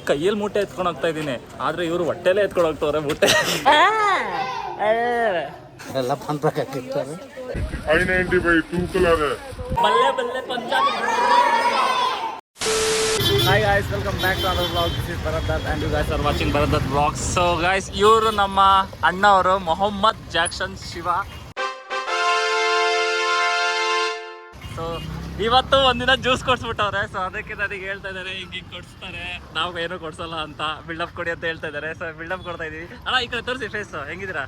ಕೈಯಲ್ಲಿ ಮೂಟೆ ಎತ್ಕೊಂಡು ಹೋಗ್ತಾ ಇದ್ದೀನಿ, ಆದ್ರೆ ಇವರು ಹೊಟ್ಟೆಲೆ ಎತ್ಕೊಂಡು ಹೋಗ್ತವ್ರೆ ಮೂಟೆ. ಎಲ್ಲ ಬಂದ್ಬೇಕಾಗಿರ್ತಾರೆ. ಬಲ್ಲೆ ಬಲ್ಲೆ Punjab. Hi guys, welcome back to another vlog. This is Bharat Dutt and you guys are watching Bharat Dutt vlogs. So guys, ಇವರು ನಮ್ಮ ಅಣ್ಣವರು ಮೊಹಮ್ಮದ್ ಜಾಕ್ಷನ್ ಶಿವ. ಸೊ ಇವತ್ತು ಒಂದಿನ ಜ್ಯೂಸ್ ಕೊಡ್ಸ್ಬಿಟ್ಟವ್ರೆ. ಸೊ ಅದಕ್ಕೆ ನನಗೆ ಹೇಳ್ತಾ ಇದ್ದಾರೆ ಹಿಂಗೆ ಕೊಡಿಸ್ತಾರೆ, ನಾವು ಏನೂ ಕೊಡ್ಸಲ್ಲ ಅಂತ, ಬಿಲ್ಡಪ್ ಕೊಡಿ ಅಂತ ಹೇಳ್ತಾ ಇದ್ದಾರೆ. ಸೊ ಬಿಲ್ಡಪ್ ಕೊಡ್ತಾ ಇದೀವಿ. ಅಣ್ಣ ಈ ಕಡೆ ತೋರಿಸಿ ಫೇಸ್, ಹೆಂಗಿದ್ದೀರಾ?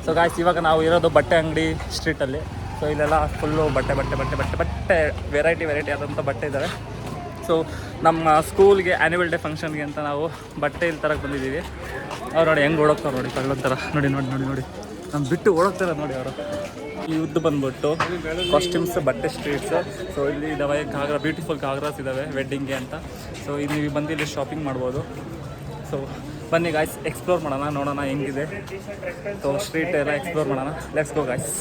ಸೊ ಗಾಯ್ಸ್, ಇವಾಗ ನಾವು ಇರೋದು ಬಟ್ಟೆ ಅಂಗಡಿ ಸ್ಟ್ರೀಟಲ್ಲಿ. ಸೊ ಇಲ್ಲೆಲ್ಲ ಫುಲ್ಲು ಬಟ್ಟೆ ಬಟ್ಟೆ ಬಟ್ಟೆ ಬಟ್ಟೆ ಬಟ್ಟೆ ವೆರೈಟಿ ಆದಂಥ ಬಟ್ಟೆ ಇದ್ದಾವೆ. ಸೊ ನಮ್ಮ ಸ್ಕೂಲ್ಗೆ ಆ್ಯನ್ಯುವಲ್ ಡೇ ಫಂಕ್ಷನ್ಗೆ ಅಂತ ನಾವು ಬಟ್ಟೆ ಇಲ್ಲಿ ತರಕ್ಕೆ ಬಂದಿದ್ದೀವಿ. ಅವ್ರು ನೋಡಿ ಹೆಂಗೆ ಓಡೋಗ್ತಾರೆ ನೋಡಿ, ಕಳ್ಳೊಂಥರ ನೋಡಿ ನೋಡಿ ನೋಡಿ ನೋಡಿ ನಮ್ಮ ಬಿಟ್ಟು ಓಡೋಗ್ತಾರೆ ನೋಡಿ ಅವರು. ಈ ಉದ್ದು ಬಂದ್ಬಿಟ್ಟು ಕಾಸ್ಟ್ಯೂಮ್ಸ್ ಬಟ್ಟೆ ಸ್ಟ್ರೀಟ್ಸ್. ಸೊ ಇಲ್ಲಿ ಇದ್ದಾವೆ ಘಾಗ್ರಾ, ಬ್ಯೂಟಿಫುಲ್ ಘಾಗ್ರಾಸ್ ಇದ್ದಾವೆ ವೆಡ್ಡಿಂಗ್ಗೆ ಅಂತ. ಸೊ ಇಲ್ಲಿ ನೀವು ಬಂದು ಇಲ್ಲಿ ಶಾಪಿಂಗ್ ಮಾಡ್ಬೋದು. ಸೊ ಬನ್ನಿ ಗಾಯ್ಸ್, ಎಕ್ಸ್ಪ್ಲೋರ್ ಮಾಡೋಣ, ನೋಡೋಣ ಹೆಂಗಿದೆ. ಸೊ ಸ್ಟ್ರೀಟ್ ಎಲ್ಲ ಎಕ್ಸ್ಪ್ಲೋರ್ ಮಾಡೋಣ. Let's go guys.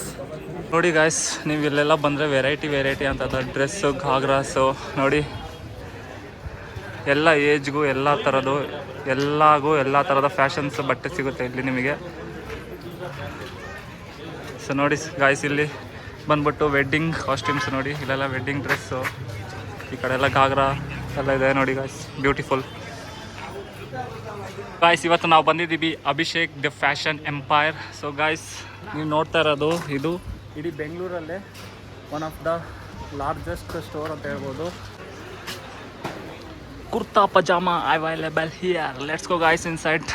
ನೋಡಿ ಗಾಯ್ಸ್, ನೀವು ಇಲ್ಲೆಲ್ಲ ಬಂದರೆ ವೆರೈಟಿ ಅಂತ ಡ್ರೆಸ್ಸು, ಘಾಗ್ರಾಸು ನೋಡಿ, ಎಲ್ಲ ಏಜ್ಗೂ ಎಲ್ಲ ಥರದ್ದು ಎಲ್ಲ ಥರದ ಫ್ಯಾಷನ್ಸ್ ಬಟ್ಟೆ ಸಿಗುತ್ತೆ ಇಲ್ಲಿ ನಿಮಗೆ. ಸೊ ನೋಡಿ ಗಾಯ್ಸ್, ಇಲ್ಲಿ ಬಂದ್ಬಿಟ್ಟು ವೆಡ್ಡಿಂಗ್ ಕಾಸ್ಟ್ಯೂಮ್ಸ್ ನೋಡಿ, ಇಲ್ಲೆಲ್ಲ ವೆಡ್ಡಿಂಗ್ ಡ್ರೆಸ್ಸು, ಈ ಕಡೆ ಎಲ್ಲ ಘಾಗ್ರಾ ಎಲ್ಲ ಇದೆ ನೋಡಿ ಗಾಯ್ಸ್, ಬ್ಯೂಟಿಫುಲ್. ಗಾಯ್ಸ್, ಇವತ್ತು ನಾವು ಬಂದಿದ್ದೀವಿ Abhishek the fashion empire. So guys, ನೀವು ನೋಡ್ತಾ ಇರೋದು ಇದು ಇಡೀ ಬೆಂಗಳೂರಲ್ಲೇ one of the largest store ಅಂತ ಹೇಳ್ಬೋದು. Kurta pajama available here. Let's go guys inside.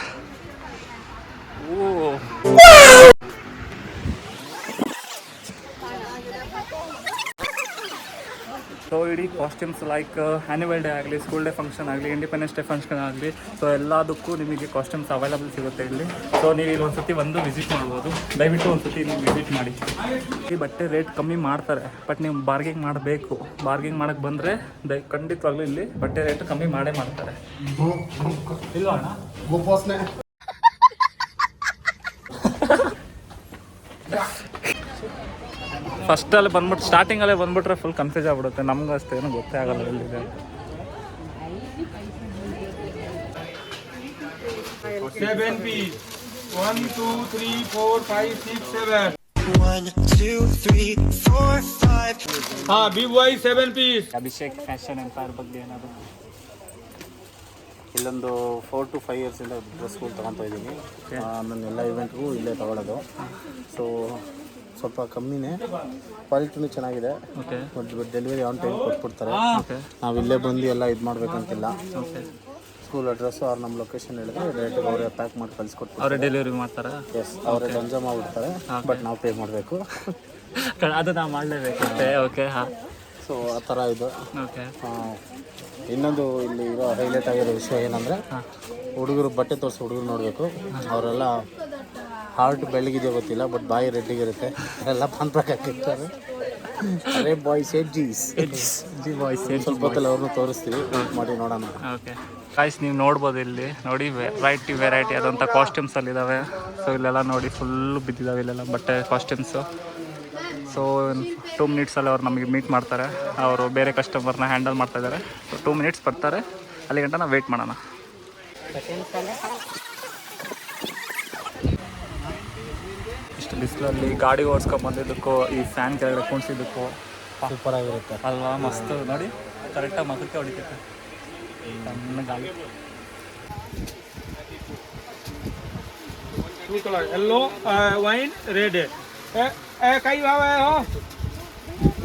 So ಇಡೀ ಕಾಸ್ಟ್ಯೂಮ್ಸ್ ಲೈಕ್ ಆ್ಯನ್ಯುವಲ್ ಡೇ ಆಗಲಿ, ಸ್ಕೂಲ್ ಡೇ ಫಂಕ್ಷನ್ ಆಗಲಿ, ಇಂಡಿಪೆಂಡೆನ್ಸ್ ಡೇ ಫಂಕ್ಷನ್ ಆಗಲಿ, ಸೊ ಎಲ್ಲದಕ್ಕೂ ನಿಮಗೆ ಕಾಸ್ಟ್ಯೂಮ್ಸ್ ಅವೈಲಬಲ್ ಸಿಗುತ್ತೆ ಇಲ್ಲಿ. ಸೊ ನೀವು ಇಲ್ಲಿ ಒಂದು ಸತಿ ಬಂದು ವಿಸಿಟ್ ಮಾಡ್ಬೋದು. ದಯವಿಟ್ಟು ಒಂದು ಸತಿ ನೀವು ವಿಸಿಟ್ ಮಾಡಿ. ಈ ಬಟ್ಟೆ ರೇಟ್ ಕಮ್ಮಿ ಮಾಡ್ತಾರೆ, ಬಟ್ ನೀವು ಬಾರ್ಗಿಂಗ್ ಮಾಡಬೇಕು. ಬಾರ್ಗಿಂಗ್ ಮಾಡೋಕ್ಕೆ ಬಂದರೆ ಖಂಡಿತವಾಗ್ಲೂ ಇಲ್ಲಿ ಬಟ್ಟೆ ರೇಟ್ ಕಮ್ಮಿ ಮಾಡೇ ಮಾಡ್ತಾರೆ. ಇಲ್ವಾ ಅಣ್ಣ? ಫಸ್ಟಲ್ಲಿ ಬಂದ್ಬಿಟ್ಟು ಸ್ಟಾರ್ಟಿಂಗಲ್ಲೇ ಬಂದ್ಬಿಟ್ರೆ ಫುಲ್ ಕನ್ಫ್ಯೂಸ್ ಆಗ್ಬಿಡುತ್ತೆ, ನಮ್ಗೆ ಅಷ್ಟೇ ಏನೂ ಗೊತ್ತೇ ಆಗಲ್ಲ ಎಲ್ಲಿದೆ. ಅಭಿಷೇಕ್ ಫ್ಯಾಷನ್ ಎಂಪೈರ್ ಬಗ್ಗೆ ಏನಾದ್ರು? ಇಲ್ಲೊಂದು 4 to 5 years ಇಂದ ಡ್ರೆಸ್ಗಳು ತೊಗೊತಾ ಇದ್ದೀನಿ. ನನ್ನ ಎಲ್ಲ ಇವೆಂಟ್ಗೂ ಇಲ್ಲೇ ತೊಗೊಳ್ಳೋದು. ಸೊ ಸ್ವಲ್ಪ ಕಮ್ಮಿನೇ, ಕ್ವಾಲಿಟಿನೂ ಚೆನ್ನಾಗಿದೆ. ಬಟ್ ಡೆಲಿವರಿ ಆನ್ ಟೈಮ್ ಕೊಟ್ಬಿಡ್ತಾರೆ. ನಾವು ಇಲ್ಲೇ ಬಂದು ಎಲ್ಲ ಇದು ಮಾಡಬೇಕಂತಿಲ್ಲ. ಸ್ಕೂಲ್ ಅಡ್ರೆಸ್ಸು ಅವ್ರು ನಮ್ಮ ಲೊಕೇಶನ್ ಹೇಳಿದ್ರೆ ಡೈರೆಕ್ಟ್ ಅವರೇ ಪ್ಯಾಕ್ ಮಾಡಿ ಕಳಿಸ್ಕೊಡ್ತಾರೆ. ಅವರೇ ಡೆಲಿವರಿ ಮಾಡ್ತಾರೆ. ಎಸ್, ಅವರೇ ಗಂಜಾ ಮಾಡಿಬಿಡ್ತಾರೆ, ಬಟ್ ನಾವು ಪೇ ಮಾಡಬೇಕು. ಅದು ನಾವು ಮಾಡಲೇಬೇಕಂತೆ. ಓಕೆ, ಹಾಂ. ಸೊ ಆ ಥರ ಇದು. ಓಕೆ. ಇನ್ನೊಂದು ಇಲ್ಲಿ ಇರೋ ಹೈಲೈಟ್ ಆಗಿರೋ ವಿಷಯ ಏನಂದರೆ, ಹುಡುಗರು ಬಟ್ಟೆ ತೋರಿಸಿ ಹುಡುಗರು ನೋಡಬೇಕು. ಅವರೆಲ್ಲ ಹಾರ್ಟ್ ಬೆಳಗಿದೆಯೋ ಗೊತ್ತಿಲ್ಲ, ಬಟ್ ಬಾಯಿ ರೆಡ್ಡಿಗಿರುತ್ತೆ. ಎಲ್ಲ ಬಂದ್ಬೇಕಾಗಿರ್ತಾರೆ. ಅರೆ ಬಾಯ್ಸ್ ಜಿ ಬಾಯ್ಸ್ ಸ್ವಲ್ಪ ಹೊತ್ತಲ್ಲಿ ಅವ್ರನ್ನೂ ತೋರಿಸ್ತೀವಿ, ಮಾಡಿ ನೋಡೋಣ. ಓಕೆ ಗಾಯ್ಸ್, ನೀವು ನೋಡ್ಬೋದು ಇಲ್ಲಿ ನೋಡಿ, ವೆರೈಟಿ ಆದಂಥ ಕಾಸ್ಟ್ಯೂಮ್ಸಲ್ಲಿ ಇದ್ದಾವೆ. ಸೊ ಇಲ್ಲೆಲ್ಲ ನೋಡಿ ಫುಲ್ ಬಿದ್ದಿದ್ದಾವೆ ಇಲ್ಲೆಲ್ಲ ಬಟ್ಟೆ ಕಾಸ್ಟ್ಯೂಮ್ಸು. ಸೊ 2 ಮಿನಿಟ್ಸಲ್ಲಿ ಅವ್ರು ನಮಗೆ ಮೀಟ್ ಮಾಡ್ತಾರೆ. ಅವರು ಬೇರೆ ಕಸ್ಟಮರ್ನ ಹ್ಯಾಂಡಲ್ ಮಾಡ್ತಾ ಇದ್ದಾರೆ. ಸೊ 2 ಮಿನಿಟ್ಸ್ ಬರ್ತಾರೆ, ಅಲ್ಲಿ ಗಂಟ ನಾವು ವೆಯ್ಟ್ ಮಾಡೋಣ. ಇಷ್ಟು ಬಿಸಿಲಲ್ಲಿ ಗಾಡಿ ಓಡಿಸ್ಕೊಂಬಂದಿದ್ದಕ್ಕೂ ಈ ಫ್ಯಾನ್ ಕೆಳಗಡೆ ಕುಣಿಸಿದ್ದಕ್ಕೂ ಸೂಪರ್ ಆಗಿರುತ್ತೆ ಅಲ್ವಾ? ಮಸ್ತ್ ನೋಡಿ, ಕರೆಕ್ಟಾಗಿ ಮಖಕ್ಕೆ ಹೊಡಿತೈತೆ ಸಣ್ಣ ಗಾಳಿ. येलो वाइन रेड कई भाव है हो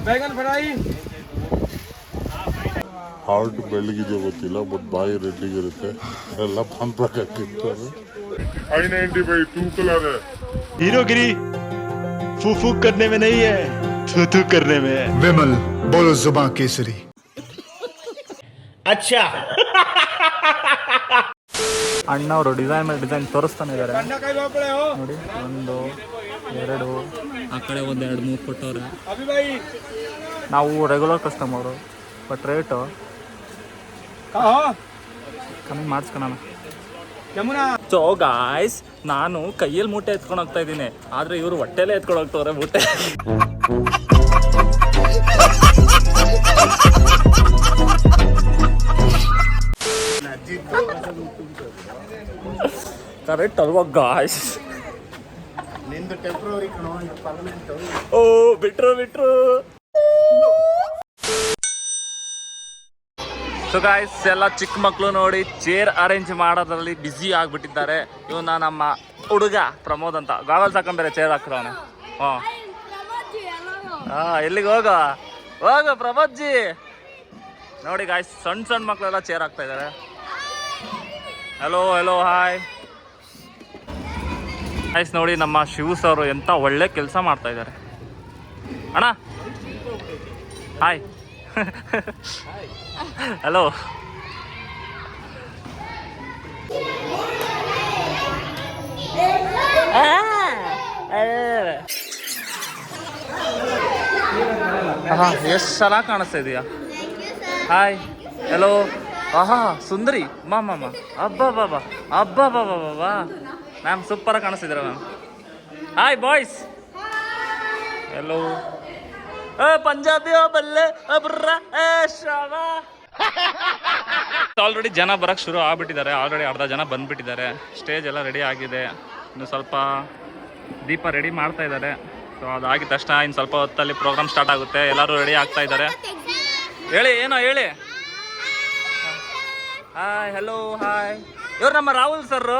बैगन फ्राई. ಹಾರ್ಟ್ ಬೆಳಗಿದೆ ಗೊತ್ತಿಲ್ಲ, ಬಟ್ ಬಾಯಿ ರೆಡ್ಡಿಗಿರುತ್ತೆ. ಎಲ್ಲ ಬಂದ್ಬೇಕಾಗಿರ್ತಾರೆ. 2 कलर है. हीरोगिरी फूफू करने में नहीं है, थू करने में है. विमल बोलो जुबां केसरी. अच्छा. ಅಣ್ಣವರು ಡಿಸೈನ್ ಮೇಲೆ ಡಿಸೈನ್ ತೋರಿಸ್ತಾನೆ ಇದ್ದಾರೆ ನೋಡಿ. 1 2 ಆ ಕಡೆ 1 2 3 ಕೊಟ್ಟವ್ರೆ. ನಾವು ರೆಗ್ಯುಲರ್ ಕಸ್ಟಮರು, ಬಟ್ ರೇಟು ಕಮ್ಮಿ ಮಾಡಿಸ್ಕೊಳೋಣ. ಸೊ ಗಾಯ್ಸ್, ನಾನು ಕೈಯಲ್ಲಿ ಮೂಟೆ ಎತ್ಕೊಂಡು ಹೋಗ್ತಾ ಇದ್ದೀನಿ, ಆದರೆ ಇವರು ಹೊಟ್ಟೆಲೇ ಎತ್ಕೊಂಡು ಹೋಗ್ತವ್ರೆ ಮೂಟೆ. ಕರೆಕ್ಟ್ ಅಲ್ವಾ ಗಾಯ್ಸ್? ನಿಂದು ಟೆಂಪ್ರವರಿ ಕಣೋ, ಇದು ಪರ್ಮನೆಂಟ್. ಓ ಬಿಟ್ರು. ಸೊ ಗಾಯ್ಸ್, ಎಲ್ಲ ಚಿಕ್ಕ ಮಕ್ಕಳು ನೋಡಿ ಚೇರ್ ಅರೇಂಜ್ ಮಾಡೋದ್ರಲ್ಲಿ ಬ್ಯುಸಿ ಆಗಿಬಿಟ್ಟಿದ್ದಾರೆ. ಇವನ್ನ ನಮ್ಮ ಹುಡುಗ ಪ್ರಮೋದ್ ಅಂತ ಗಾಗಲ್ಸ್ ಹಾಕೊಂಬೇರೆ ಚೇರ್ ಹಾಕ್ರವನೆ. ಎಲ್ಲಿಗೆ ಹೋಗ ಪ್ರಮೋದ್ಜಿ. ನೋಡಿ ಗಾಯ್ಸ್, ಸಣ್ಣ ಮಕ್ಕಳೆಲ್ಲ ಚೇರ್ ಹಾಕ್ತಾ ಇದ್ದಾರೆ. Hello hi guys. ನೋಡಿ ನಮ್ಮ ಶಿವ ಸರ್ ಎಂತ ಒಳ್ಳೆ ಕೆಲಸ ಮಾಡ್ತಾ ಇದ್ದಾರೆ. ಅಣ್ಣ ಹಾಯ್. ಹಲೋ. ಎಷ್ಟು ಚೆನ್ನಾಗಿ ಕಾಣಿಸ್ತಾ ಇದೆಯಾ. Hi hello. ಸುಂದರಿ ಮಾಮ ಅಬ್ಬಾ ಮ್ಯಾಮ್ ಸೂಪರಾಗಿ ಕಾಣಿಸ್ತಿದ್ದೀರ ma'am. Hi boys. Hello. Punjabi ಬಲ್ಲೆ ಆಲ್ರೆಡಿ ಜನ ಬರಕ್ಕೆ ಶುರು ಆಗ್ಬಿಟ್ಟಿದ್ದಾರೆ. ಆಲ್ರೆಡಿ ಅರ್ಧ ಜನ ಬಂದ್ಬಿಟ್ಟಿದ್ದಾರೆ. ಸ್ಟೇಜ್ ಎಲ್ಲ ರೆಡಿ ಆಗಿದೆ. ಇನ್ನು ಸ್ವಲ್ಪ ದೀಪ ರೆಡಿ ಮಾಡ್ತಾ ಇದ್ದಾರೆ. ಸೊ ಅದಾಗಿದ ತಕ್ಷಣ ಇನ್ನು ಸ್ವಲ್ಪ ಹೊತ್ತಲ್ಲಿ ಪ್ರೋಗ್ರಾಮ್ ಸ್ಟಾರ್ಟ್ ಆಗುತ್ತೆ. ಎಲ್ಲರೂ ರೆಡಿ ಆಗ್ತಾ ಇದ್ದಾರೆ. ಹೇಳಿ ಹೇಳಿ. Hi hello hi. ಇವ್ರು ನಮ್ಮ ರಾಹುಲ್ ಸರ್.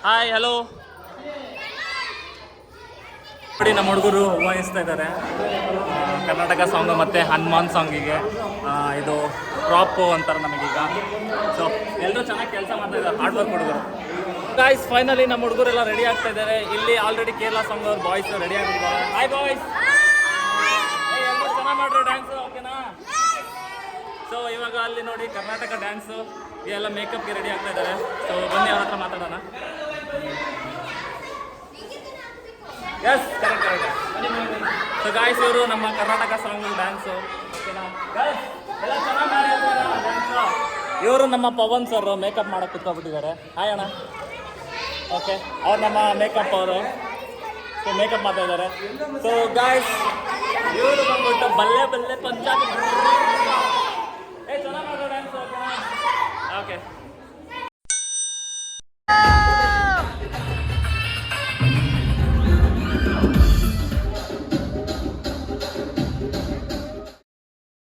Hi hello. ನೋಡಿ ನಮ್ಮ ಹುಡುಗರು ವಾಯಿಸ್ತಾ ಇದ್ದಾರೆ ಕರ್ನಾಟಕ ಸಾಂಗ್ ಮತ್ತು ಹನುಮಾನ್ ಸಾಂಗಿಗೆ. ಇದು ಪ್ರಾಪು ಅಂತಾರೆ ನಮಗೀಗ. ಸೊ ಎಲ್ಲರೂ ಚೆನ್ನಾಗಿ ಕೆಲಸ ಮಾಡ್ತಾ ಇದ್ದಾರೆ, ಹಾರ್ಡ್ ವರ್ಕ್ ಹುಡುಗರು. ಗಾಯ್ಸ್, ಫೈನಲಿ ನಮ್ಮ ಹುಡುಗರೆಲ್ಲ ರೆಡಿ ಆಗ್ತಾ ಇದ್ದಾರೆ. ಇಲ್ಲಿ ಆಲ್ರೆಡಿ ಕೇರಳ ಸಾಂಗ್ ಅವ್ರ ಬಾಯ್ಸ್ ರೆಡಿ ಆಗಿದ್ದಾರೆ. Hi boys. ಎಲ್ಲರೂ ಚೆನ್ನಾಗಿ ಮಾಡ್ರು ಡ್ಯಾನ್ಸು, ಓಕೆನಾ? ಸೊ ಇವಾಗ ಅಲ್ಲಿ ನೋಡಿ ಕರ್ನಾಟಕ ಡ್ಯಾನ್ಸು ಎಲ್ಲ ಮೇಕಪ್ಗೆ ರೆಡಿ ಆಗ್ತಾ ಇದ್ದಾರೆ. ಸೊ ಬನ್ನಿ ಅವ್ರ ಹತ್ರ ಮಾತಾಡೋಣ. Yes correct. ಸೊ ಗಾಯ್ಸ್, ಇವರು ನಮ್ಮ ಕರ್ನಾಟಕ ಸಾಂಗ್ ಡ್ಯಾನ್ಸು, ಓಕೆನಾ ಗಾಯ್ಸ್? ಎಲ್ಲ ಚೆನ್ನಾಗಿ ಮಾಡಿದ್ದಾರೆ ಡ್ಯಾನ್ಸು. ಇವರು ನಮ್ಮ ಪವನ್ ಸರ್ ಮೇಕಪ್ ಮಾಡೋಕೆ ಕುತ್ಕೊಬಿಟ್ಟಿದ್ದಾರೆ. ಹಾಯ್ ಅಣ್ಣ. ಓಕೆ, ಅವ್ರು ನಮ್ಮ ಮೇಕಪ್ ಅವರು. ಸೊ ಮೇಕಪ್ ಮಾಡ್ತಾ ಇದ್ದಾರೆ. ಸೊ ಗಾಯ್ಸ್, ಇವರು ಬಂದ್ಬಿಟ್ಟು ಬಲ್ಲೆ ಪಂಜಾಬಿ. ಚೆನ್ನಾಗಿ ಮಾಡೋ ಡ್ಯಾನ್ಸ್, ಓಕೆನಾ? ಓಕೆ.